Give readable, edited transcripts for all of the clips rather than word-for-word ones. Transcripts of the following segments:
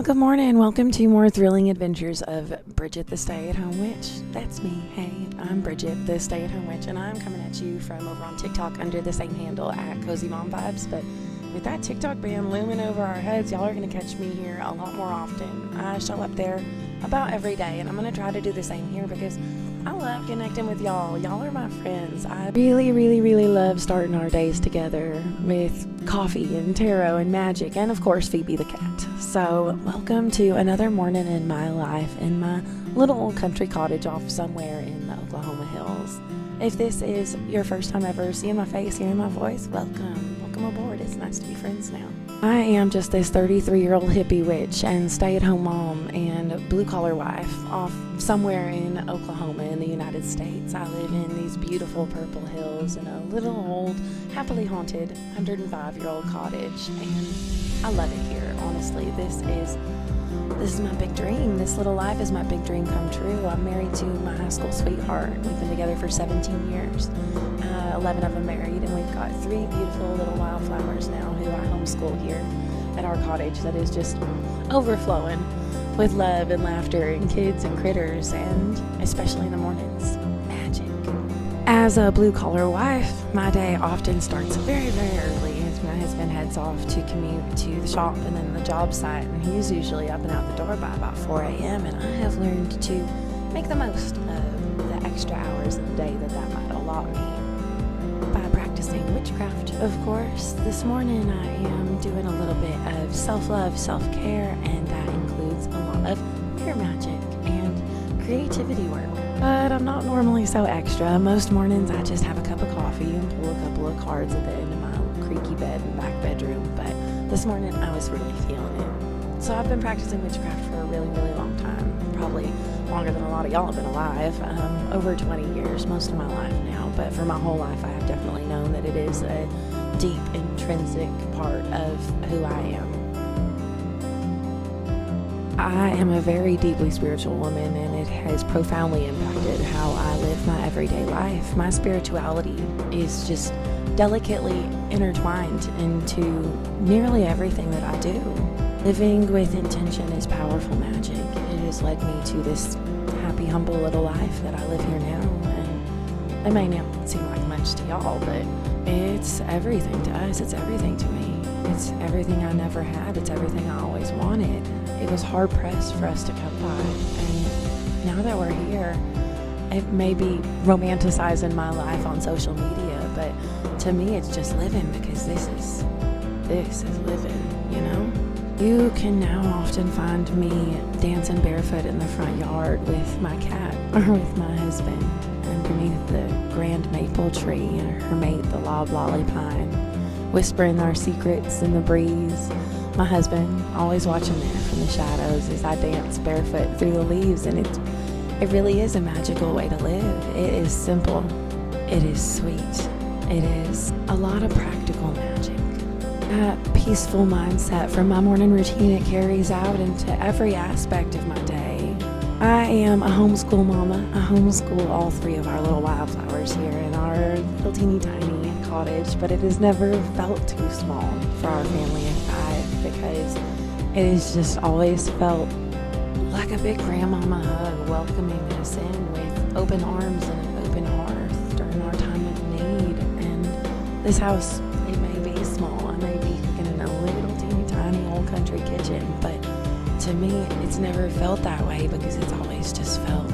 y'all, good morning. Welcome to more thrilling adventures of Bridget the Stay-at-Home Witch. That's me. Hey, I'm Bridget the Stay-at-Home Witch, and I'm coming at you from over on TikTok under the same handle at Cozy Mom Vibes. But with that TikTok ban looming over our heads, y'all are going to catch me here a lot more often. I show up there about every day, and I'm going to try to do the same here because I love connecting with y'all. Y'all are my friends. I really love starting our days together with coffee and tarot and magic and, of course, Phoebe the cat. So welcome to another morning in my life in my little old country cottage off somewhere in the Oklahoma hills. If this is your first time ever seeing my face, hearing my voice, welcome aboard. It's nice to be friends now. I am just this 33-year-old hippie witch and stay-at-home mom and blue-collar wife off somewhere in Oklahoma in the United States. I live in these beautiful purple hills in a little old, happily haunted 105-year-old cottage, and I love it here. Honestly, this is my big dream. This little life is my big dream come true. I'm married to my high school sweetheart. We've been together for 17 years, 11 of them married, and we've got 3 beautiful little wildflowers now who I homeschool here at our cottage that is just overflowing with love and laughter and kids and critters, and especially in the mornings, magic. As a blue-collar wife, my day often starts very early as my husband heads off to commute to the shop and then the job site, and he's usually up and out the door by about 4 a.m., and I have learned to make the most of the extra hours in the day that might allot me by practicing witchcraft, of course. This morning I am doing a little bit of self-love, self-care, and that includes a lot of mirror magic and creativity work. But I'm not normally so extra. Most mornings I just have a cup of coffee and pull a couple of cards at the end of my little creaky bed in the back bedroom. But this morning I was really feeling it. So I've been practicing witchcraft for a really long time. Probably longer than a lot of y'all have been alive. Over 20 years, most of my life now. But for my whole life I have definitely known that it is a deep, intrinsic part of who I am. I am a very deeply spiritual woman, and it has profoundly impacted how I live my everyday life. My spirituality is just delicately intertwined into nearly everything that I do. Living with intention is powerful magic. It has led me to this happy, humble little life that I live here now, and it may not seem like much to y'all, but it's everything to us. It's everything to me. It's everything I never had. It's everything I always wanted. It was hard pressed for us to come by, and now that we're here, it may be romanticizing my life on social media, but to me it's just living, because this is living, you know? You can now often find me dancing barefoot in the front yard with my cat or with my husband underneath the grand maple tree and her mate, the loblolly pine, whispering our secrets in the breeze. My husband always watching there from the shadows as I dance barefoot through the leaves, and it really is a magical way to live. It is simple. It is sweet. It is a lot of practical magic. That peaceful mindset from my morning routine, it carries out into every aspect of my day. I am a homeschool mama. I homeschool all 3 of our little wildflowers here in our little teeny tiny cottage, but it has never felt too small for our family of 5, because it has just always felt like a big grandmama hug, welcoming us in with open arms and an open hearth during our time of need. And this house, it may be small. I may be cooking in a little teeny tiny old country kitchen, but to me, it's never felt that way, because it's always just felt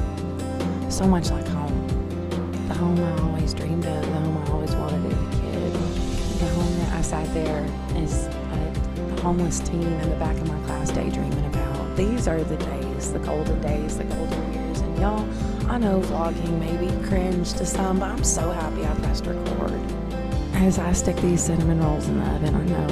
so much like home. The home I always dreamed of, the home I always wanted as a kid. The home that I sat there as a homeless teen in the back of my class daydreaming about. These are the days, the golden years. And y'all, I know vlogging may be cringe to some, but I'm so happy I pressed record. As I stick these cinnamon rolls in the oven, I know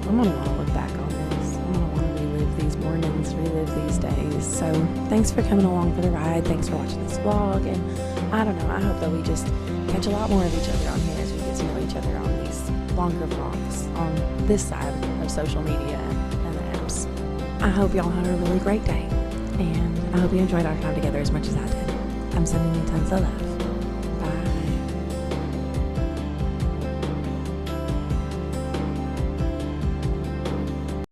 I'm going to want to look back on this. I'm going to want to relive these mornings, relive these days. So thanks for coming along for the ride. Thanks for watching this vlog. And I don't know, I hope that we just catch a lot more of each other on here as we get to know each other on these longer vlogs on this side of social media and the apps. I hope y'all had a really great day, and I hope you enjoyed our time together as much as I did. I'm sending you tons of love.